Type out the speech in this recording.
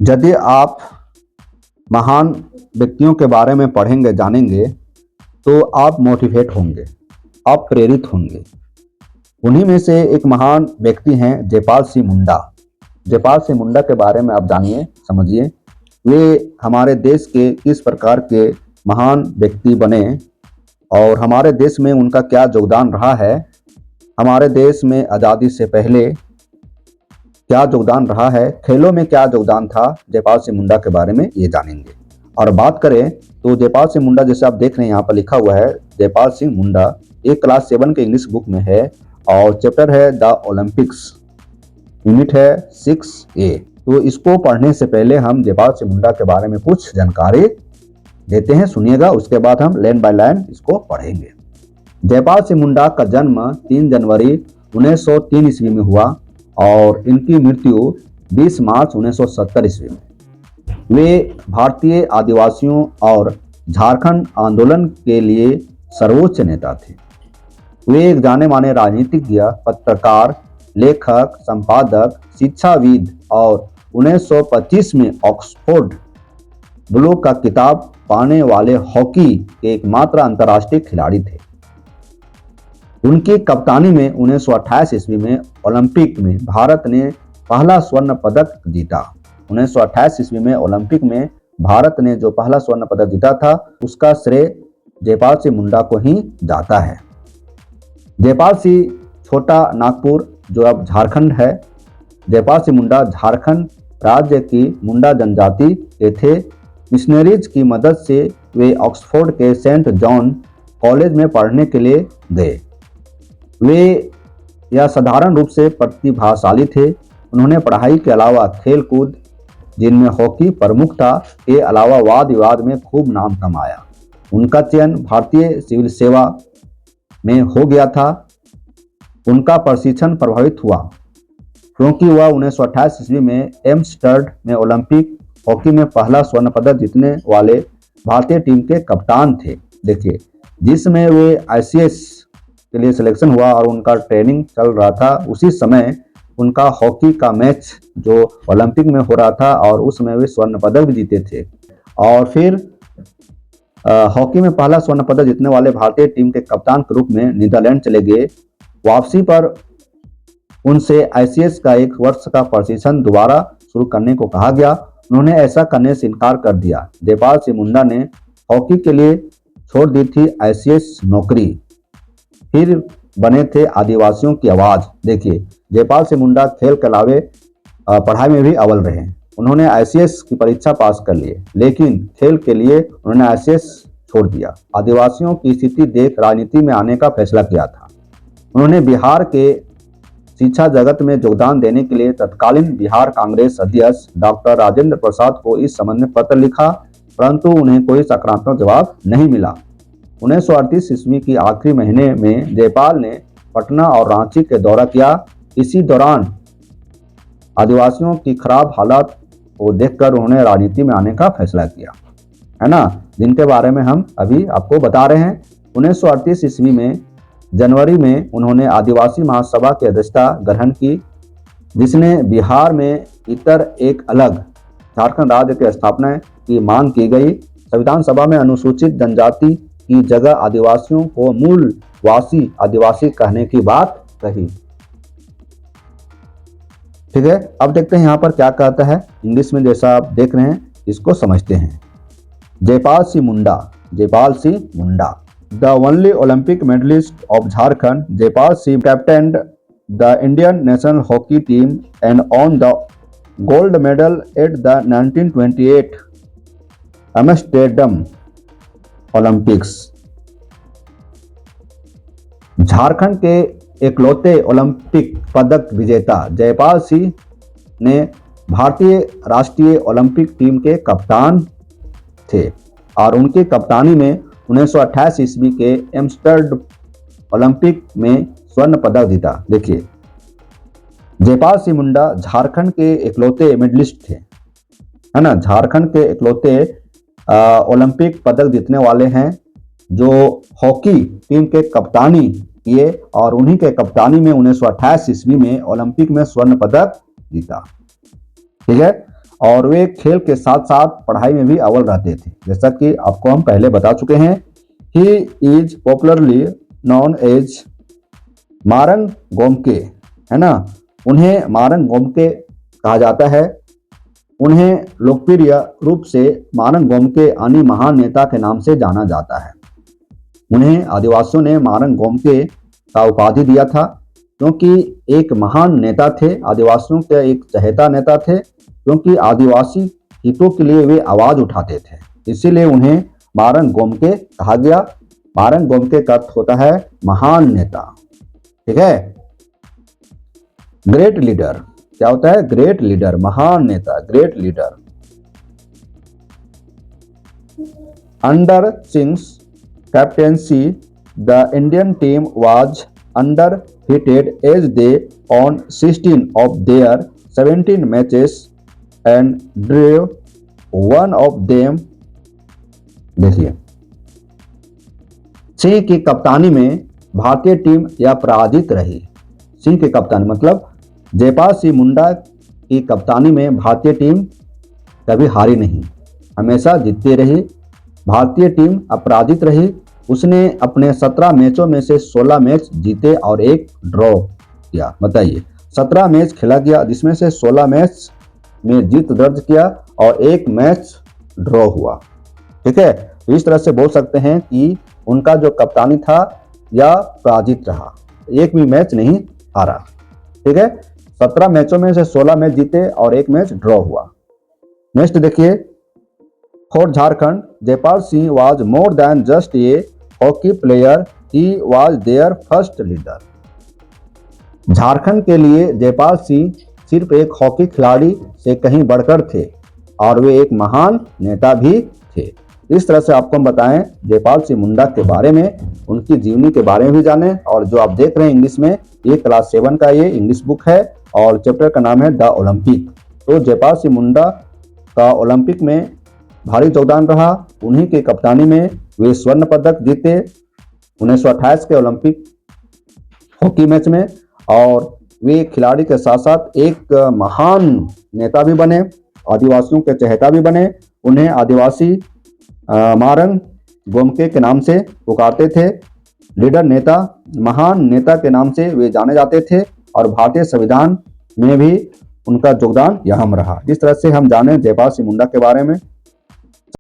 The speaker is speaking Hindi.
यदि आप महान व्यक्तियों के बारे में पढ़ेंगे जानेंगे तो आप मोटिवेट होंगे, आप प्रेरित होंगे। उन्हीं में से एक महान व्यक्ति हैं जयपाल सिंह मुंडा। जयपाल सिंह मुंडा के बारे में आप जानिए, समझिए वे हमारे देश के किस प्रकार के महान व्यक्ति बने और हमारे देश में उनका क्या योगदान रहा है, हमारे देश में आज़ादी से पहले क्या योगदान रहा है, खेलों में क्या योगदान था, जयपाल सिंह मुंडा के बारे में ये जानेंगे। और बात करें तो जयपाल सिंह मुंडा, जैसे आप देख रहे हैं यहाँ पर लिखा हुआ है जयपाल सिंह मुंडा, एक क्लास 7 के इंग्लिश बुक में है और चैप्टर है द ओलंपिक्स, यूनिट है 6A। तो इसको पढ़ने से पहले हम जयपाल सिंह मुंडा के बारे में कुछ जानकारी देते हैं, सुनिएगा, उसके बाद हम लाइन बाय लाइन इसको पढ़ेंगे। जयपाल सिंह मुंडा का जन्म 3 जनवरी 1903 ईस्वी में हुआ और इनकी मृत्यु 20 मार्च 1970 ईस्वी में। वे भारतीय आदिवासियों और झारखंड आंदोलन के लिए सर्वोच्च नेता थे। वे एक जाने माने राजनीतिज्ञ, पत्रकार, लेखक, संपादक, शिक्षाविद और 1925 में ऑक्सफोर्ड ब्लू का खिताब पाने वाले हॉकी के एकमात्र अंतर्राष्ट्रीय खिलाड़ी थे। उनकी कप्तानी में 1928 ईस्वी में ओलंपिक में भारत ने पहला स्वर्ण पदक जीता। 1928 ईस्वी में ओलंपिक में भारत ने जो पहला स्वर्ण पदक जीता था उसका श्रेय जयपाल सिंह मुंडा को ही जाता है। जयपाल सिंह छोटा नागपुर, जो अब झारखंड है, जयपाल सिंह मुंडा झारखंड राज्य की मुंडा जनजाति के थे। मिशनरीज की मदद से वे ऑक्सफोर्ड के सेंट जॉन कॉलेज में पढ़ने के लिए गए। वे यह साधारण रूप से प्रतिभाशाली थे। उन्होंने पढ़ाई के अलावा खेल कूद, जिनमें हॉकी प्रमुख था, के अलावा वाद विवाद में खूब नाम कमाया। उनका चयन भारतीय सिविल सेवा में हो गया था। उनका प्रशिक्षण प्रभावित हुआ क्योंकि वह 1928 ईस्वी में एम्स्टर्ड में ओलंपिक हॉकी में पहला स्वर्ण पदक जीतने वाले भारतीय टीम के कप्तान थे। देखिए, जिसमें वे ICS के लिए सिलेक्शन हुआ और उनका ट्रेनिंग चल रहा था, उसी समय उनका हॉकी का मैच जो ओलंपिक में हो रहा था और उसमें वे स्वर्ण पदक भी जीते थे। और फिर हॉकी में पहला स्वर्ण पदक जीतने वाले भारतीय टीम के कप्तान के रूप में नीदरलैंड चले गए। वापसी पर उनसे ICS का 1 वर्ष का प्रशिक्षण दोबारा शुरू करने को कहा गया। उन्होंने ऐसा करने से इनकार कर दिया। जयपाल सिंह मुंडा ने हॉकी के लिए छोड़ दी थी ICS नौकरी, फिर बने थे आदिवासियों की आवाज़। देखिए, जयपाल सिंह मुंडा खेल के अलावे पढ़ाई में भी अव्वल रहे। उन्होंने ICS की परीक्षा पास कर लिए, लेकिन खेल के लिए उन्होंने ICS छोड़ दिया। आदिवासियों की स्थिति देख राजनीति में आने का फैसला किया था। उन्होंने बिहार के शिक्षा जगत में योगदान देने के लिए तत्कालीन बिहार कांग्रेस अध्यक्ष डॉक्टर राजेंद्र प्रसाद को इस संबंध में पत्र लिखा, परंतु उन्हें कोई सकारात्मक जवाब नहीं मिला। 1938 ईस्वी की आखिरी महीने में जयपाल ने पटना और रांची के दौरा किया। इसी दौरान आदिवासियों की खराब हालत को देखकर उन्होंने राजनीति में आने का फैसला किया, है ना, जिनके बारे में हम अभी आपको बता रहे हैं। 1938 ईस्वी में जनवरी में उन्होंने आदिवासी महासभा की अध्यक्षता ग्रहण की, जिसने बिहार में इतर एक अलग झारखंड राज्य की स्थापना की मांग की गई। संविधान सभा में अनुसूचित जनजाति की जगह आदिवासियों को मूलवासी आदिवासी कहने की बात कही। ठीक है, अब देखते हैं यहाँ पर क्या कहता है इंग्लिश में, जैसा आप देख रहे हैं इसको समझते हैं। Jaipal Singh Munda, Jaipal Singh Munda, the only Olympic medalist of Jharkhand, Jaypal Singh captained the Indian national hockey team and won the gold medal at the 1928 Amsterdam Olympics। Jharkhand के इकलौते ओलंपिक पदक विजेता जयपाल सिंह ने भारतीय राष्ट्रीय ओलंपिक टीम के कप्तान थे और उनकी कप्तानी में 1928 ईस्वी के एम्स्टर्डम ओलंपिक में स्वर्ण पदक जीता। देखिए, जयपाल सिंह मुंडा झारखंड के इकलौते मेडलिस्ट थे, है ना, झारखंड के इकलौते ओलंपिक पदक जीतने वाले हैं जो हॉकी टीम के कप्तानी किए और उन्हीं के कप्तानी में 1928 ईस्वी में ओलंपिक में स्वर्ण पदक जीता। ठीक है, और वे खेल के साथ साथ पढ़ाई में भी अव्वल रहते थे। जैसा कि आपको हम पहले बता चुके हैं, he is popularly known as Marang Gomke, है ना, उन्हें मारंग गोमके कहा जाता है। उन्हें लोकप्रिय रूप से मारंग गोमके यानी महान नेता के नाम से जाना जाता है। उन्हें आदिवासियों ने मारंग गोमके का उपाधि दिया था क्योंकि एक महान नेता थे, आदिवासियों के एक चहेता नेता थे, क्योंकि आदिवासी हितों के लिए वे आवाज उठाते थे, इसीलिए उन्हें मारंग गोमके कहा गया। मारंग गोमके का अर्थ होता है महान नेता, ठीक है। ग्रेट लीडर क्या होता है? ग्रेट लीडर, महान नेता, ग्रेट लीडर। अंडर सिंह's captaincy, the Indian team was undefeated as they won 16 of their 17 matches and drew one of them। देखिए, सिंह की कप्तानी में भारतीय टीम यह पराजित रही। सिंह की कप्तानी मतलब जयपाल सिंह मुंडा की कप्तानी में भारतीय टीम कभी हारी नहीं, हमेशा जीतती रही। भारतीय टीम अपराजित रही। उसने अपने 17 मैचों में से 16 मैच जीते और एक ड्रॉ किया। बताइए, 17 मैच खेला गया जिसमें से 16 मैच में जीत दर्ज किया और एक मैच ड्रॉ हुआ, ठीक है। तो इस तरह से बोल सकते हैं कि उनका जो कप्तानी था यह पराजित रहा, एक भी मैच नहीं हारा, ठीक है। 17 मैचों में से 16 मैच जीते और एक मैच ड्रॉ हुआ। नेक्स्ट देखिए, for Jharkhand Jaipal Singh was more than just a hockey player, he was their first leader. Jharkhand के लिए जयपाल सिंह सिर्फ एक हॉकी खिलाड़ी से कहीं बढ़कर थे और वे एक महान नेता भी थे। इस तरह से आपको हम बताएं जयपाल सिंह मुंडा के बारे में, उनकी जीवनी के बारे में भी जानें। और जो आप देख रहे हैं इंग्लिश में, ये क्लास 7 का ये इंग्लिश बुक है और चैप्टर का नाम है द ओलंपिक। तो जयपाल सिंह मुंडा का ओलंपिक में भारी योगदान रहा। उन्हीं की कप्तानी में वे स्वर्ण पदक जीते 1928 के ओलंपिक हॉकी मैच में, और वे खिलाड़ी के साथ साथ एक महान नेता भी बने, आदिवासियों के चहेता भी बने। उन्हें आदिवासी मारंग गोमके के नाम से पुकारते थे। लीडर नेता, महान नेता के नाम से वे जाने जाते थे और भारतीय संविधान में भी उनका योगदान अहम रहा। इस तरह से हम जाने जयपाल सिंह मुंडा के बारे में।